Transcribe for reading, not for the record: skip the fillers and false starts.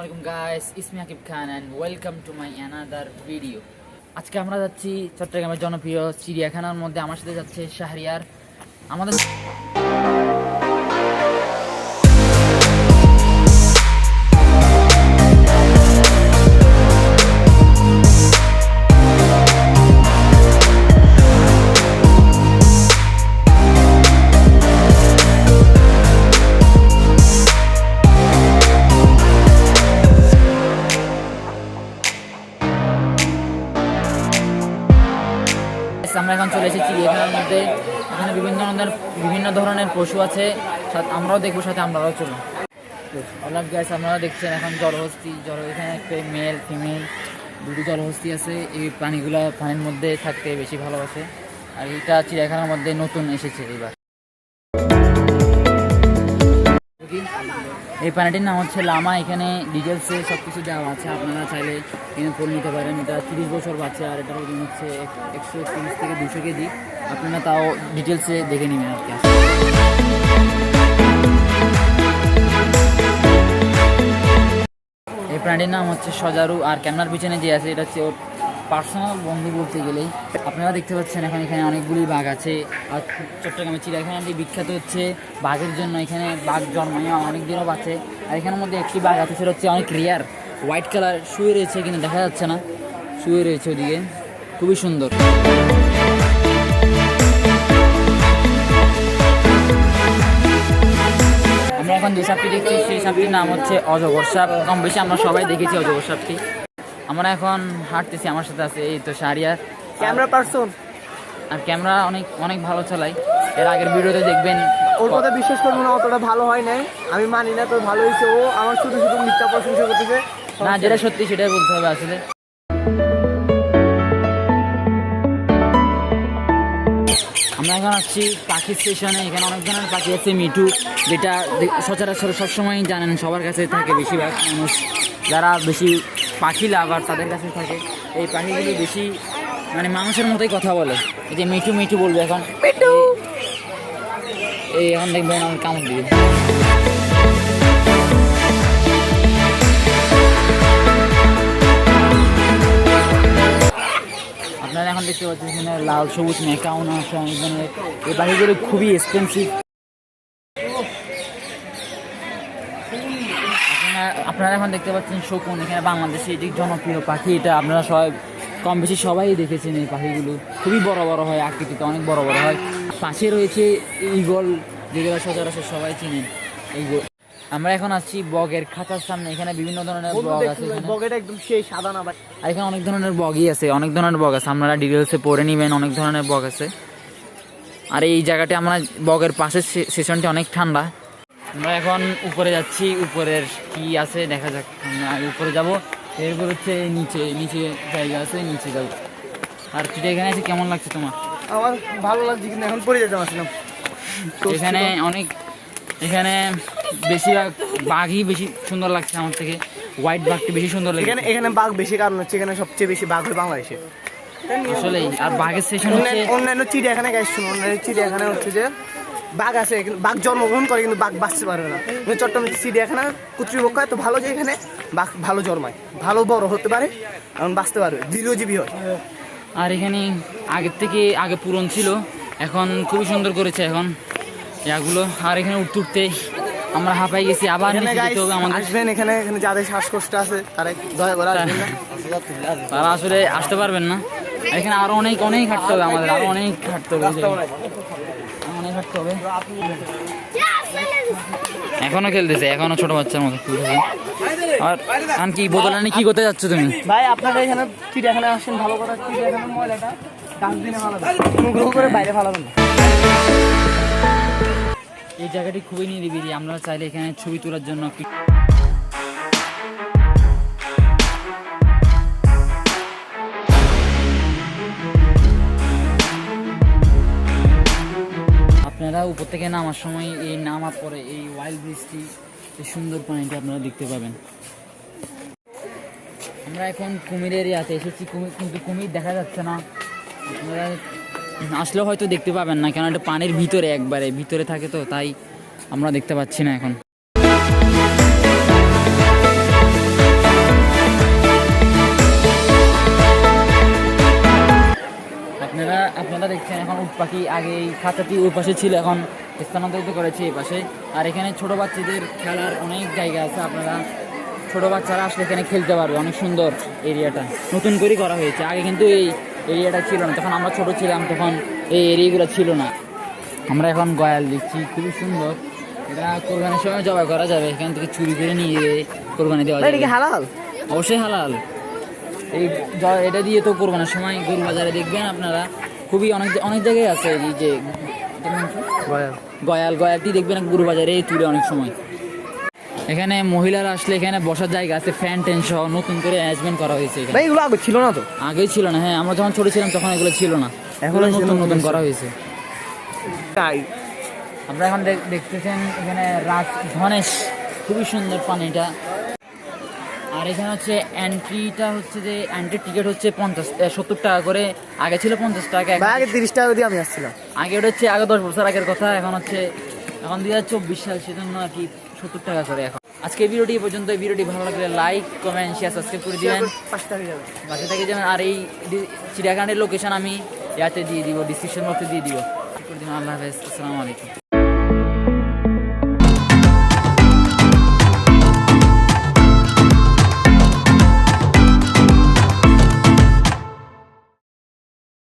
আসসালামু আলাইকুম guys, is me Akib Khan and welcome to my another video. আজকে আমরা যাচ্ছি চট্টগ্রামের জনপ্রিয় চিড়িয়াখানার মধ্যে। আমার সাথে যাচ্ছে শাহরিয়ার। আমাদের আমরা এখন চলে এসেছি চিড়িয়াখানার মধ্যে। এখানে বিভিন্ন ধরনের পশু আছে, আমরাও দেখবো, সাথে আমরাও চলুন। অনেক গাইস আপনারা দেখছেন এখন জলহস্তি। এখানে একটা মেল ফিমেল দুটো জলহস্তি আছে। এই প্রাণীগুলো পানির মধ্যে থাকতে বেশি ভালোবাসে, আর এটা চিড়িয়াখানার মধ্যে নতুন এসেছে এবার। এই প্রাণীটির নাম হচ্ছে লামা। এখানে ডিটেলসে সব কিছু দেওয়া আছে, আপনারা চাইলে কিনে পড়ে নিতে পারেন। এটা 30 বছর বাচ্চা, আর এটার ওজন হচ্ছে 130 থেকে 200 কেজি। আপনারা তাও ডিটেলসে দেখে নেবেন আর কি। এই প্রাণীটির নাম হচ্ছে সজারু, আর ক্যামেরার পিছনে যে আছে এটা হচ্ছে ওর পার্সোনাল বন্ধু বলতে গেলেই। আপনারা দেখতে পাচ্ছেন এখন এখানে অনেকগুলি বাঘ আছে। আর চট্টগ্রামের চিড়িয়াখানাটি বিখ্যাত হচ্ছে বাঘের জন্য। এখানে বাঘ জন্মায় অনেক দিনও বাঁচে। আর এখানের মধ্যে একটি বাঘ আছে, সেটা হচ্ছে অনেক রেয়ার, হোয়াইট কালার, শুয়ে রয়েছে, কিন্তু দেখা যাচ্ছে না, শুয়ে রয়েছে ওদিকে, খুবই সুন্দর। আমরা এখন যে সাপটি দেখছি সেই সাপটির নাম হচ্ছে অজগর সাপ। কম বেশি আমরা সবাই দেখেছি অজগর সাপটি। আমরা এখন হাঁটতেছি, আমার সাথে আছে এই তো শাহরিয়ার, ক্যামেরা পারসন। আর ক্যামেরা অনেক ভালো চালাই। এর আগের ভিডিওতে দেখবেন, ওর কথা বিশ্বাস করবো না, অতটা ভালো হয় নাই, আমি মানি না। তো ভালো হয়েছে, ও আমার শুধু মিথ্যা প্রশংসা করতেছে। না, যেটা সত্যি সেটাই বলতে হবে আসলে। আমরা এখন আসছি পাখি স্টেশনে। এখানে অনেক ধরনের পাখি আছে। মিঠু, যেটা সচরাচর সবসময় জানেন সবার কাছে থাকে, বেশিরভাগ মানুষ যারা বেশি পাখি লাভার তাদের কাছে থাকে। এই পাখিগুলি বেশি মানে মানুষের মতোই কথা বলে। এই যে মিঠু মিঠু বলবে এখন, এই এখন দেখবেন আমার কামড় দিবে। আপনারা এখন দেখতে পাচ্ছেন এখানে লাল সবুজ মেকাউন আছে অনেক ধরনের। এই পাখিগুলো খুবই এক্সপেন্সিভ। আপনারা এখন দেখতে পাচ্ছেন শকুন। এখানে বাংলাদেশে এটি জনপ্রিয় পাখি। এটা আপনারা সবাই কম বেশি সবাই দেখেছেন। এই পাখিগুলো খুবই বড় বড় হয়, আকৃতিতে অনেক বড় বড় হয়। পাশে রয়েছে ঈগল, যেগুলো সচরাচর সবাই চিনেন। এইগুলো আমরা এখন আসছি বগের খাঁচার সামনে। এখানে বিভিন্ন ধরনের বগ আছে, বগেটা একদম সেই সাদা না ভাই। আর এখানে অনেক ধরনের বগই আছে, অনেক ধরনের বগ আছে। আপনারা ডিটেলসে পড়ে নেবেন, অনেক ধরনের বগ আছে। আর এই জায়গাটি আমরা বগের পাশের সেশনটি অনেক ঠান্ডা। আমরা এখন উপরে যাচ্ছি, উপরের কি আছে দেখা যাক। আমরা উপরে যাব, এরপর হচ্ছে নিচে জায়গা আছে, নিচে যাবো। আর তুই এখানে আছে, কেমন লাগছে তোমার? আমার ভালো লাগছে, কিন্তু এখন পড়ে যেতে পারছিলাম। এখানে বেশিরভাগ বাঘই বেশি সুন্দর লাগছে আমার থেকে। হোয়াইট বাঘটি বেশি সুন্দর লাগে। এখানে বাঘ বেশি, কারণ হচ্ছে এখানে সবচেয়ে বেশি বাঘ হয় বাংলাদেশে আসলেই। আর বাঘের সেশন হচ্ছে অন্যান্য চিড়িয়াখানায় গেছি, অন্যান্য চিড়িয়াখানায় হচ্ছে যে বাঘ আছে, বাঘ জন্মগ্রহণ করে, কিন্তু বাঘ বাঁচতে পারবে না। চট্টগ্রাম চিড়িয়াখানা কর্তৃপক্ষ এত ভালো যে এখানে বাঘ ভালো জন্মায়, ভালো বড় হতে পারে, এবং বাঁচতে পারবে, দীর্ঘজীবী হয়। আর এখানে আগে পুরন ছিল, এখন খুবই সুন্দর করেছে এখন এগুলো। আর এখানে উঠতে আমরা হাঁপাই গেছি। আবার আসবেন এখানে যাদের শ্বাসকষ্ট আছে তারা দয়া করে আসবেন না, তারা আসলে আসতে পারবেন না। এখানে আরো অনেক হাঁটতে হবে, আমাদের আরো অনেক হাঁটতে হবে। এখনো খেলতেছে, এখনো ছোট বাচ্চার মতো খেলতেছে। আর কি বোতল কি করতে যাচ্ছ তুমি? ভাই আপনারা এখানে চিড়িয়াখানায় আসেন, ভালো কথা। চিড়িয়াখানার ময়লাটা ডাস্টবিনে ফালাবেন, অনুগ্রহ করে বাইরে ফালাবেন না। এই জায়গাটি খুবই নিরিবিলি। আমরা চাইলে এখানে ছবি তোলার জন্য আপনারা উপর থেকে নামার সময় এই নামার পরে এই ওয়াইল্ড ব্রিজটি, এই সুন্দর পানিটি আপনারা দেখতে পাবেন। আমরা এখন কুমির এরিয়াতে এসেছি, কিন্তু কুমির দেখা যাচ্ছে না। আপনারা আসলেও হয়তো দেখতে পাবেন না, কেন এটা পানির ভিতরে, একবারে ভিতরে থাকে, তো তাই আমরা দেখতে পাচ্ছি না এখন। আপনারা দেখছেন এখন উট পাখি আগে এই খাঁচাটি ওই পাশে ছিল, এখন স্থানান্তরিত করেছে এই পাশে। আর এখানে ছোট বাচ্চাদের খেলার অনেক জায়গা আছে, আপনারা ছোট বাচ্চারা আসলে এখানে খেলতে পারবে। অনেক সুন্দর এরিয়াটা, নতুন করে করা হয়েছে। আগে কিন্তু এই এরিয়াটা ছিল না, তখন আমরা ছোট ছিলাম তখন এই এরিয়াগুলো ছিল না। আমরা এখন গয়াল দিচ্ছি, খুবই সুন্দর। এটা কোরবানির সময় জবাই করা যাবে, এখান থেকে চুরি করে নিয়ে কোরবানি দেওয়া এটা কি যাবে। হালাল? অবশ্যই হালাল। এই এটা দিয়ে তো কোরবানির সময় গরু বাজারে দেখবেন আপনারা, খুবই অনেক অনেক জায়গায় আছে। এই যে গয়ালটি দেখবেন গরু বাজারে তুলে অনেক সময়। এখানে মহিলারা আসলে এখানে বসার জায়গা আছে, ফ্যান টেন সহ নতুন করে অ্যারেঞ্জমেন্ট করা হয়েছে এখানে। ভাই এগুলো আগে ছিল না তো? আগেই ছিল না, হ্যাঁ আমরা যখন ছোট ছিলাম তখন এগুলো ছিল না, এখন এখন নতুন নতুন করা হয়েছে। তাই আপনারা এখন দেখতেছেন এখানে ধনেশ, খুবই সুন্দর পানিটা। আর এখানে হচ্ছে এন্ট্রিটা হচ্ছে যে এন্ট্রি টিকিট হচ্ছে 70 টাকা করে, আগে ছিল 50 টাকা। ভাই আগে 30 টাকা দিয়ে আমি আসছিলাম। আগে ওটা হচ্ছে আগে 10 বছর আগের কথা, এখন 2024 সাল, সেজন্য আর কি 70 টাকা করে এখন। আজকে ভিডিওটি এই পর্যন্ত। ভিডিওটি ভালো লাগলে লাইক, কমেন্ট, শেয়ার, সাবস্ক্রাইব করে দিবেন, 5 টাকা যাবে বাসা থেকে যাবেন। আর এই চিড়িয়াখানার লোকেশন আমি ইয়াতে দিয়ে দিব, ডিসক্রিপশন বক্সে দিয়ে দিব। আল্লাহ হাফেজ, আসসালামু আলাইকুম।